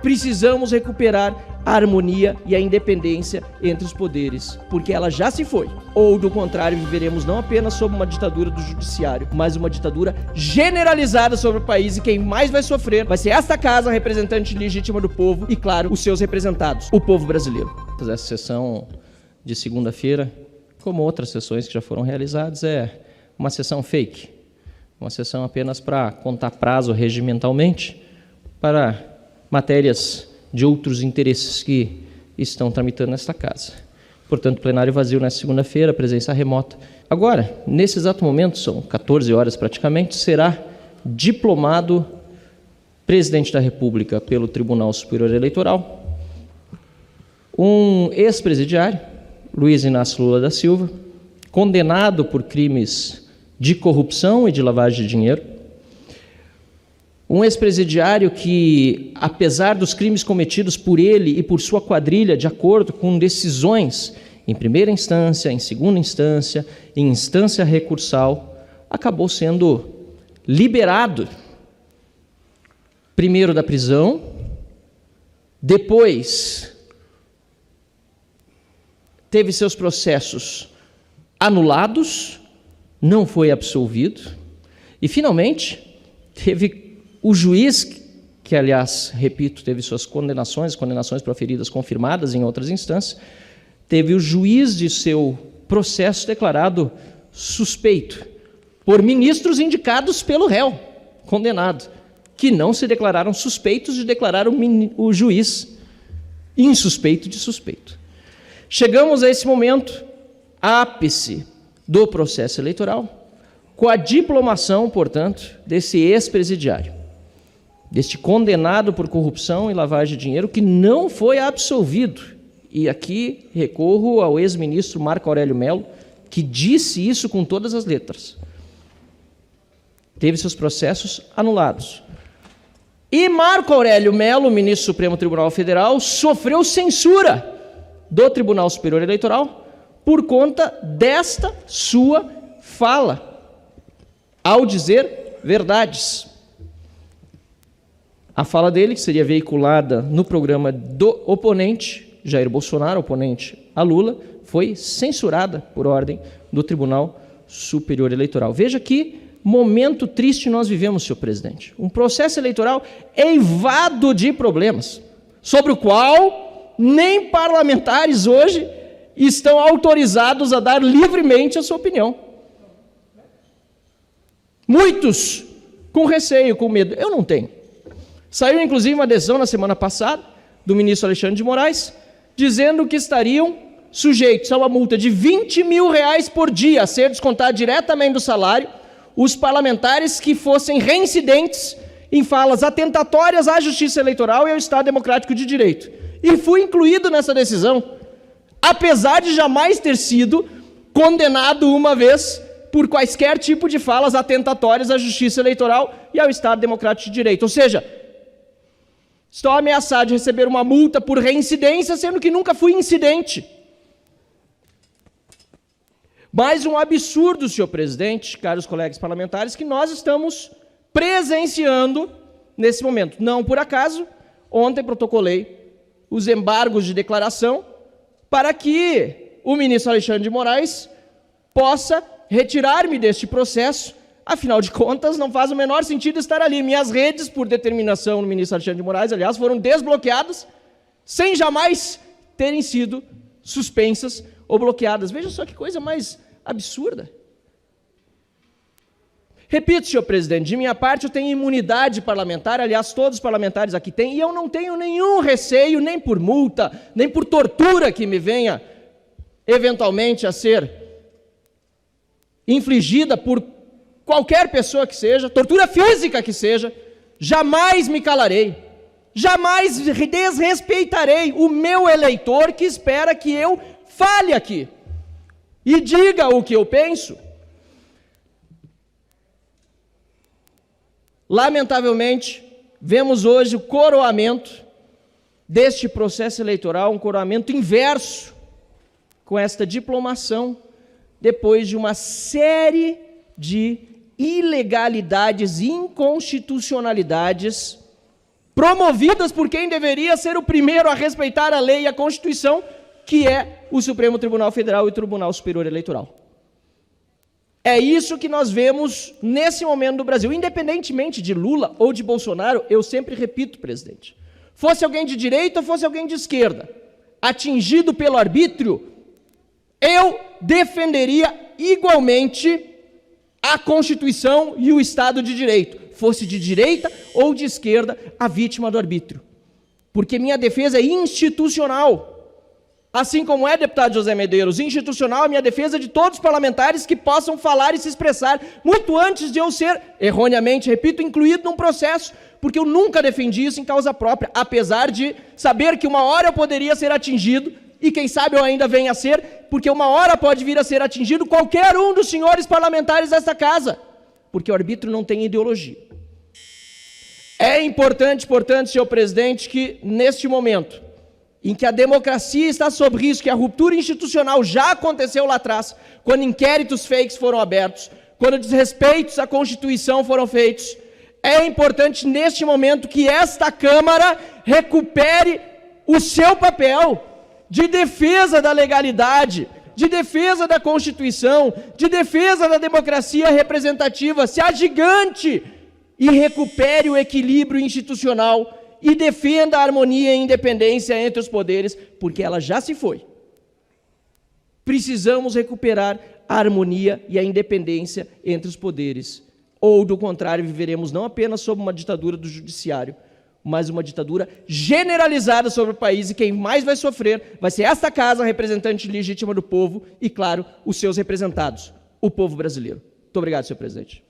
Precisamos recuperar a harmonia e a independência entre os poderes, porque ela já se foi. Ou, do contrário, viveremos não apenas sob uma ditadura do judiciário, mas uma ditadura generalizada sobre o país, e quem mais vai sofrer vai ser esta casa, representante legítima do povo, e, claro, os seus representados, o povo brasileiro. Essa sessão de segunda-feira, como outras sessões que já foram realizadas, é uma sessão fake, uma sessão apenas para contar prazo regimentalmente, para matérias de outros interesses que estão tramitando nesta casa. Portanto, plenário vazio nesta segunda-feira, presença remota. Agora, nesse exato momento, são 14 horas praticamente, será diplomado presidente da República pelo Tribunal Superior Eleitoral, um ex-presidiário, Luiz Inácio Lula da Silva, condenado por crimes de corrupção e de lavagem de dinheiro, um ex-presidiário que, apesar dos crimes cometidos por ele e por sua quadrilha, de acordo com decisões em primeira instância, em segunda instância, em instância recursal, acabou sendo liberado, primeiro da prisão, depois teve seus processos anulados, não foi absolvido, e, finalmente, teve o juiz, que, aliás, repito, teve suas condenações proferidas confirmadas em outras instâncias, teve o juiz de seu processo declarado suspeito por ministros indicados pelo réu, condenado, que não se declararam suspeitos de declarar o juiz insuspeito de suspeito. Chegamos a esse momento, ápice do processo eleitoral, com a diplomação, portanto, desse ex-presidiário, deste condenado por corrupção e lavagem de dinheiro, que não foi absolvido. E aqui recorro ao ex-ministro Marco Aurélio Mello, que disse isso com todas as letras. Teve seus processos anulados. E Marco Aurélio Mello, ministro do Supremo Tribunal Federal, sofreu censura do Tribunal Superior Eleitoral por conta desta sua fala, ao dizer verdades. A fala dele, que seria veiculada no programa do oponente, Jair Bolsonaro, oponente a Lula, foi censurada por ordem do Tribunal Superior Eleitoral. Veja que momento triste nós vivemos, senhor presidente. Um processo eleitoral eivado de problemas, sobre o qual nem parlamentares hoje estão autorizados a dar livremente a sua opinião. Muitos com receio, com medo. Eu não tenho. Saiu, inclusive, uma decisão na semana passada do ministro Alexandre de Moraes, dizendo que estariam sujeitos a uma multa de R$20 mil por dia, a ser descontada diretamente do salário, os parlamentares que fossem reincidentes em falas atentatórias à justiça eleitoral e ao Estado Democrático de Direito. E fui incluído nessa decisão, apesar de jamais ter sido condenado uma vez por quaisquer tipo de falas atentatórias à justiça eleitoral e ao Estado Democrático de Direito. Ou seja, estou ameaçado de receber uma multa por reincidência, sendo que nunca fui incidente. Mais um absurdo, senhor presidente, caros colegas parlamentares, que nós estamos presenciando nesse momento. Não por acaso, ontem protocolei os embargos de declaração para que o ministro Alexandre de Moraes possa retirar-me deste processo. Afinal de contas, não faz o menor sentido estar ali. Minhas redes, por determinação do ministro Alexandre de Moraes, aliás, foram desbloqueadas, sem jamais terem sido suspensas ou bloqueadas. Veja só que coisa mais absurda. Repito, senhor presidente, de minha parte eu tenho imunidade parlamentar, aliás, todos os parlamentares aqui têm, e eu não tenho nenhum receio, nem por multa, nem por tortura que me venha, eventualmente, a ser infligida por qualquer pessoa que seja, tortura física que seja, jamais me calarei, jamais desrespeitarei o meu eleitor que espera que eu fale aqui e diga o que eu penso. Lamentavelmente, vemos hoje o coroamento deste processo eleitoral, um coroamento inverso, com esta diplomação depois de uma série de ilegalidades e inconstitucionalidades promovidas por quem deveria ser o primeiro a respeitar a lei e a Constituição, que é o Supremo Tribunal Federal e o Tribunal Superior Eleitoral. É isso que nós vemos nesse momento no Brasil. Independentemente de Lula ou de Bolsonaro, eu sempre repito, presidente, fosse alguém de direita ou fosse alguém de esquerda, atingido pelo arbítrio, eu defenderia igualmente a Constituição e o Estado de Direito, fosse de direita ou de esquerda a vítima do arbítrio. Porque minha defesa é institucional. Assim como é, deputado José Medeiros, institucional a minha defesa de todos os parlamentares que possam falar e se expressar, muito antes de eu ser, erroneamente, repito, incluído num processo, porque eu nunca defendi isso em causa própria, apesar de saber que uma hora eu poderia ser atingido, e quem sabe eu ainda venha a ser, porque uma hora pode vir a ser atingido qualquer um dos senhores parlamentares desta casa, porque o arbítrio não tem ideologia. É importante, portanto, senhor presidente, que neste momento, em que a democracia está sob risco, que a ruptura institucional já aconteceu lá atrás, quando inquéritos fakes foram abertos, quando desrespeitos à Constituição foram feitos, é importante neste momento que esta Câmara recupere o seu papel de defesa da legalidade, de defesa da Constituição, de defesa da democracia representativa, se agigante e recupere o equilíbrio institucional e defenda a harmonia e a independência entre os poderes, porque ela já se foi. Precisamos recuperar a harmonia e a independência entre os poderes, ou, do contrário, viveremos não apenas sob uma ditadura do judiciário, mas uma ditadura generalizada sobre o país, e quem mais vai sofrer vai ser esta casa, representante legítima do povo, e, claro, os seus representados, o povo brasileiro. Muito obrigado, senhor presidente.